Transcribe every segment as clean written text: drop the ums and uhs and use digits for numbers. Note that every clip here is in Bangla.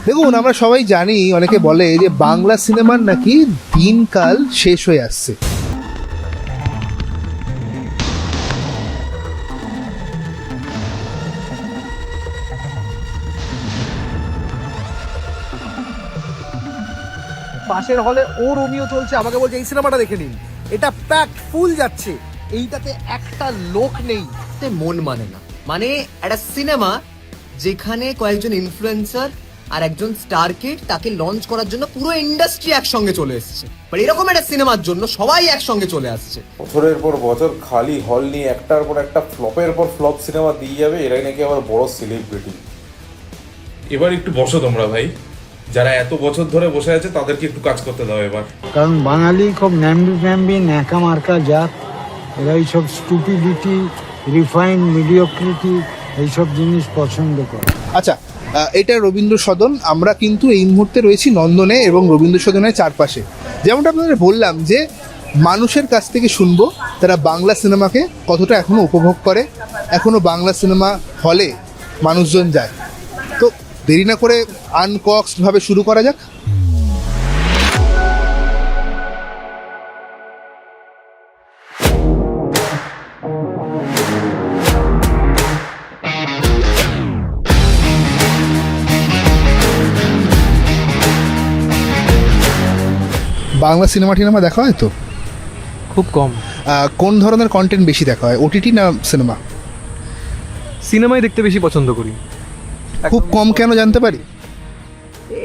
দেখুন, আমরা সবাই জানি, অনেকে বলে যে বাংলা সিনেমার নাকি দিনকাল শেষ হয়ে আসছে। পাশের হলে ও রোমিও চলছে, আমাকে বলছে এই সিনেমাটা দেখে নিন, এটা প্যাকড ফুল যাচ্ছে, এইটাতে একটা লোক নেই। মন মানে না, মানে একটা সিনেমা যেখানে কয়েকজন ইনফ্লুয়েন্সার আর একজন স্টার কিড তাকে লঞ্চ করার জন্য পুরো ইন্ডাস্ট্রি একসঙ্গে চলে এসেছে, বাট এরকম একটা সিনেমার জন্য সবাই একসঙ্গে চলে আসছে। বছরের পর বছর খালি হল নিয়ে একটার পর একটা ফ্লপের পর ফ্লপ সিনেমা দিয়ে যাবে, এরাই নাকি আবার বড় সেলিব্রিটি। এবার একটু বসো তোমরা ভাই, যারা এত বছর ধরে বসে আছে তাদেরকে একটু কাজ করতে দাও এবার। কারণ বাঙালি খুব ন্যাম্বি ন্যাকা মার্কা জাত, এরা এইসব স্টুপিডিটি, রিফাইন মিডিওক্রিটি এইসব জিনিস পছন্দ করে। আচ্ছা, এটা রবীন্দ্র সদন। আমরা কিন্তু এই মুহূর্তে রয়েছি নন্দনে এবং রবীন্দ্র সদনের চারপাশে। যেমনটা আপনাদের বললাম যে মানুষের কাছ থেকে শুনবো তারা বাংলা সিনেমাকে কতটা এখনো উপভোগ করে, এখনো বাংলা সিনেমা হলে মানুষজন যায়। তো দেরি না করে আনকক্সড ভাবে শুরু করা যাক। বাংলা সিনেমা টিনেমা দেখা হয় তো? খুব কম। কোন ধরনের কন্টেন্ট বেশি দেখা হয়, ওটিটি না সিনেমা? সিনেমাই দেখতে বেশি পছন্দ করি। খুব কম কেন জানতে পারি?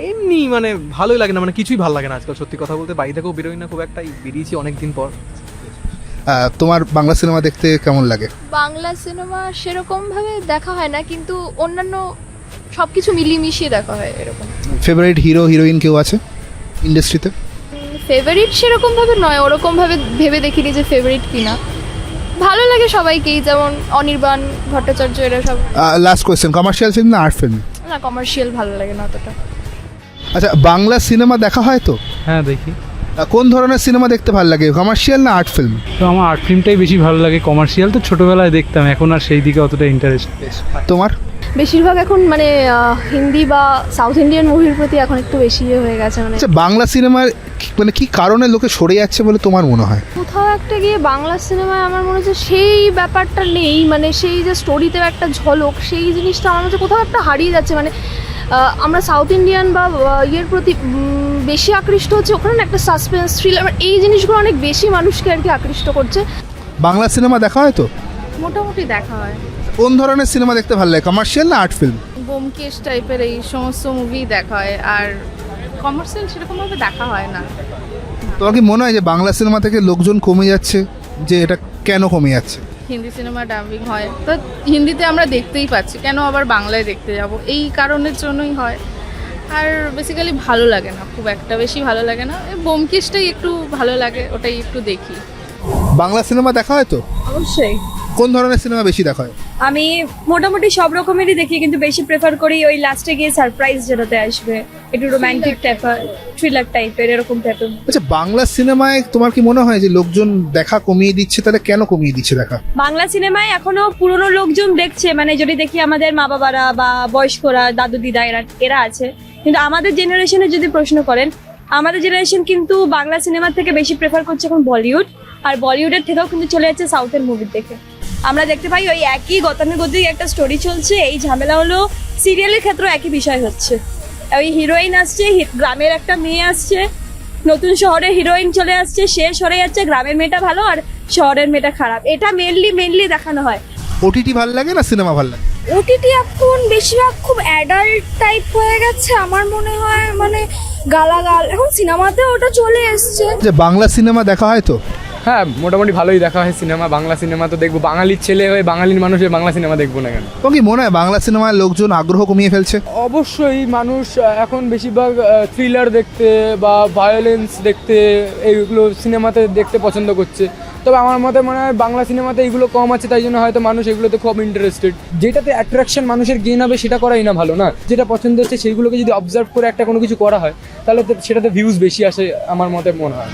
এমনি মানে ভালোই লাগে না, মানে কিছুই ভালো লাগে না আজকাল, সত্যি কথা বলতে। বাড়ি থেকেও বেরোই না খুব একটা, বেরিয়েছি অনেকদিন পর। তোমার বাংলা সিনেমা দেখতে কেমন লাগে? বাংলা সিনেমা সেরকম ভাবে দেখা হয় না, কিন্তু অন্যান্য সবকিছু মিলিয়ে মিশিয়ে দেখা হয় এরকম। ফেভারিট হিরো হিরোইন কেউ আছে ইন্ডাস্ট্রিতে? ফেভারিট সেরকম ভাবে নয়, ওরকম ভাবে ভেবে দেখিনি যে ফেভারিট কিনা। ভালো লাগে সবাইকেই, যেমন অনির্বাণ ভট্টাচার্য, এরা সব। লাস্ট কোয়েশ্চেন, কমার্শিয়াল ফিল্ম না আর্ট ফিল্ম? না, কমার্শিয়াল ভালো লাগে না অতটা। আচ্ছা, বাংলা সিনেমা দেখা হয় তো? হ্যাঁ দেখি। কোন ধরনের সিনেমা দেখতে ভালো লাগে, কমার্শিয়াল না আর্ট ফিল্ম? তো আমার আর্ট ফিল্মটাই বেশি ভালো লাগে, কমার্শিয়াল তো ছোটোবেলায় দেখতাম, এখন আর সেই দিকে অতটা ইন্টারেস্ট। তোমার? বেশিরভাগ এখন মানে হিন্দি বা সাউথ ইন্ডিয়ান মুভির প্রতি এখন একটু বেশি হয়ে গেছে। মানে আচ্ছা, বাংলা সিনেমার মানে কি কারণে লোকে সরে যাচ্ছে বলে তোমার মনে হয়? কোথাও একটা গিয়ে বাংলা সিনেমায় আমার মনে হচ্ছে সেই ব্যাপারটা নেই, মানে সেই যে স্টোরিতে একটা ঝলক, সেই জিনিসটা আমার হচ্ছে কোথাও একটা হারিয়ে যাচ্ছে। মানে আমরা সাউথ ইন্ডিয়ান বা ইয়ের প্রতি বেশি আকৃষ্ট হচ্ছে, ওখানে না একটা সাসপেন্স থ্রিলার, এই জিনিসগুলো অনেক বেশি মানুষকে আর কি আকৃষ্ট করছে। বাংলা সিনেমা দেখা হয় তো? মোটামুটি দেখা হয়। কোন ধরনের সিনেমা দেখতে ভালো লাগে, কমার্শিয়াল না আর্ট ফিল্ম? ব্যোমকেশ টাইপের এই সমস্ত মুভি দেখা হয়, আর কমার্শিয়াল সেরকমভাবে দেখা হয় না। তোমার কি মনে হয় যে বাংলা সিনেমা থেকে লোকজন কমে যাচ্ছে, যে এটা কেন কমে যাচ্ছে? হিন্দি সিনেমা ডাবিং হয় তো হিন্দিতে আমরা দেখতেই পাচ্ছি, কেন আবার বাংলায় দেখতে যাব, এই কারণের জন্যই হয়। আর বেসিক্যালি ভালো লাগে না, খুব একটা বেশি ভালো লাগে না। ব্যোমকেশটাই একটু ভালো লাগে, ওটাই একটু দেখি। বাংলা সিনেমা দেখা হয় তো? অবশ্যই। কোন ধরনের সিনেমা বেশি দেখা হয়? আমি মোটামুটি সব রকমেরই দেখি, কিন্তু বেশি প্রেফার করি ওই লাস্টে গিয়ে সারপ্রাইজ যেটাতে আসবে, একটু রোমান্টিক টাইপের, থ্রিলার টাইপের, এরকম টাইপের। আচ্ছা, বাংলা সিনেমায় তোমার কি মনে হয় যে লোকজন দেখা কমিয়ে দিচ্ছে? তাহলে কেন কমিয়ে দিচ্ছে দেখা? বাংলা সিনেমায় এখনো পুরনো লোকজন দেখছে, মানে যদি দেখি আমাদের মা বাবারা বা বয়স্করা, দাদু দিদা, এরা আছে। কিন্তু আমাদের জেনারেশনে যদি প্রশ্ন করেন, আমাদের জেনারেশন কিন্তু বাংলা সিনেমার থেকে বেশি প্রেফার করছে এখন বলিউড, আর বলিউডের থেকেও কিন্তু চলে যাচ্ছে সাউথের মুভির দেখে। আমরা দেখতে পাই ওই একই গতানুগতিক একটা স্টোরি চলছে। এই ঝামেলা হলো সিরিয়ালের ক্ষেত্রেও একই বিষয় হচ্ছে, ওই হিরোইন আসছে, গ্রামের একটা মেয়ে আসছে, নতুন শহরে হিরোইন চলে আসছে, সে সরে যাচ্ছে, গ্রামের মেয়েটা ভালো আর শহরের মেয়েটা খারাপ, এটা মেনলি দেখানো হয়। ওটিটি ভালো লাগে না সিনেমা ভালো লাগে? ওটিটি এখন বেশিরভাগ খুব অ্যাডাল্ট টাইপ হয়ে গেছে আমার মনে হয়, মানে গালাগাল, এখন সিনেমাতে ওটা চলে এসছে। যে বাংলা সিনেমা দেখা হয় তো? হ্যাঁ, মোটামুটি ভালোই দেখা হয় সিনেমা। বাংলা সিনেমা তো দেখবো, বাঙালির ছেলে হয়ে বাঙালির মানুষ হয়ে বাংলা সিনেমা দেখবো না কেন? তো কি মনে হয় বাংলা সিনেমার লোকজন আগ্রহ কমিয়ে ফেলছে? অবশ্যই, মানুষ এখন বেশিরভাগ থ্রিলার দেখতে বা ভায়োলেন্স দেখতে, এইগুলো সিনেমাতে দেখতে পছন্দ করছে। তবে আমার মতে মনে হয় বাংলা সিনেমাতে এইগুলো কম আছে, তাই জন্য হয়তো মানুষ এগুলোতে খুব ইন্টারেস্টেড। যেটাতে অ্যাট্রাকশন মানুষের গেইন হবে সেটা করাই না ভালো না? যেটা পছন্দ হচ্ছে সেইগুলোকে যদি অবজার্ভ করে একটা কোনো কিছু করা হয়, তাহলে সেটাতে ভিউজ বেশি আসে আমার মতে মনে হয়।